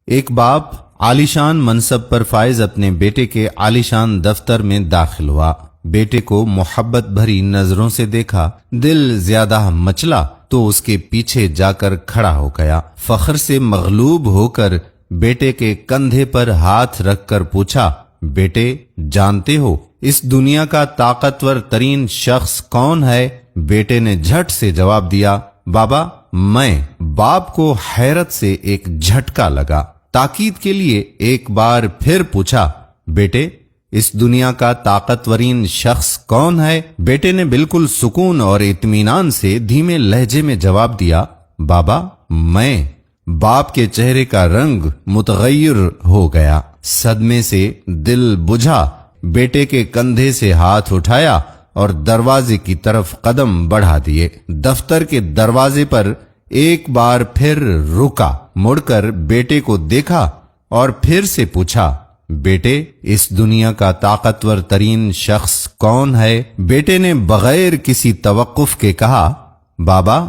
ایک باپ عالیشان منصب پر فائز اپنے بیٹے کے عالیشان دفتر میں داخل ہوا۔ بیٹے کو محبت بھری نظروں سے دیکھا، دل زیادہ مچلا تو اس کے پیچھے جا کر کھڑا ہو گیا۔ فخر سے مغلوب ہو کر بیٹے کے کندھے پر ہاتھ رکھ کر پوچھا، بیٹے جانتے ہو اس دنیا کا طاقتور ترین شخص کون ہے؟ بیٹے نے جھٹ سے جواب دیا، بابا میں۔ باپ کو حیرت سے ایک جھٹکا لگا، تاکید کے لیے ایک بار پھر پوچھا، بیٹے اس دنیا کا طاقتورین شخص کون ہے؟ بیٹے نے بالکل سکون اور اطمینان سے دھیمے لہجے میں جواب دیا، بابا میں۔ باپ کے چہرے کا رنگ متغیر ہو گیا، صدمے سے دل بجھا، بیٹے کے کندھے سے ہاتھ اٹھایا اور دروازے کی طرف قدم بڑھا دیے۔ دفتر کے دروازے پر ایک بار پھر رکا، مڑ کر بیٹے کو دیکھا اور پھر سے پوچھا، بیٹے اس دنیا کا طاقتور ترین شخص کون ہے؟ بیٹے نے بغیر کسی توقف کے کہا، بابا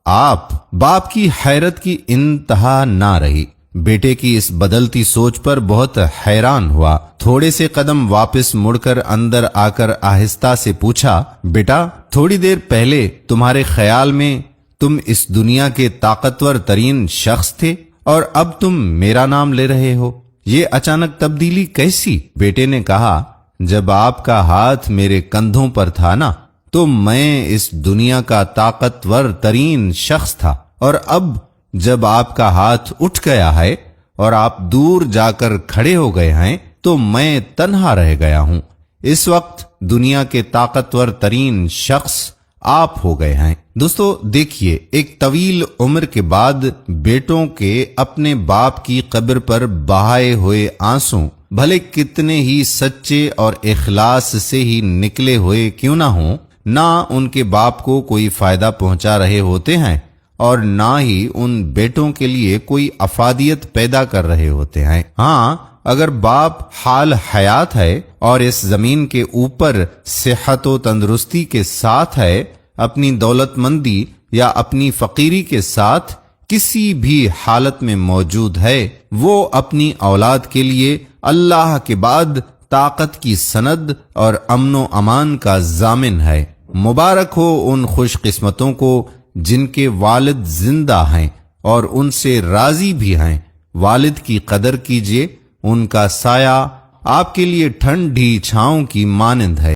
آپ۔ باپ کی حیرت کی انتہا نہ رہی، بیٹے کی اس بدلتی سوچ پر بہت حیران ہوا۔ تھوڑے سے قدم واپس مڑ کر اندر آ کر آہستہ سے پوچھا، بیٹا تھوڑی دیر پہلے تمہارے خیال میں تم اس دنیا کے طاقتور ترین شخص تھے اور اب تم میرا نام لے رہے ہو، یہ اچانک تبدیلی کیسی؟ بیٹے نے کہا، جب آپ کا ہاتھ میرے کندھوں پر تھا نا تو میں اس دنیا کا طاقتور ترین شخص تھا، اور اب جب آپ کا ہاتھ اٹھ گیا ہے اور آپ دور جا کر کھڑے ہو گئے ہیں تو میں تنہا رہ گیا ہوں۔ اس وقت دنیا کے طاقتور ترین شخص آپ ہو گئے ہیں۔ دوستو دیکھیے، ایک طویل عمر کے بعد بیٹوں کے اپنے باپ کی قبر پر بہائے ہوئے آنسوں بھلے کتنے ہی سچے اور اخلاص سے ہی نکلے ہوئے کیوں نہ ہوں، نہ ان کے باپ کو کوئی فائدہ پہنچا رہے ہوتے ہیں اور نہ ہی ان بیٹوں کے لیے کوئی افادیت پیدا کر رہے ہوتے ہیں۔ ہاں، اگر باپ حال حیات ہے اور اس زمین کے اوپر صحت و تندرستی کے ساتھ ہے، اپنی دولت مندی یا اپنی فقیری کے ساتھ کسی بھی حالت میں موجود ہے، وہ اپنی اولاد کے لیے اللہ کے بعد طاقت کی سند اور امن و امان کا ضامن ہے۔ مبارک ہو ان خوش قسمتوں کو جن کے والد زندہ ہیں اور ان سے راضی بھی ہیں۔ والد کی قدر کیجیے، ان کا سایہ آپ کے لیے ٹھنڈی چھاؤں کی مانند ہے۔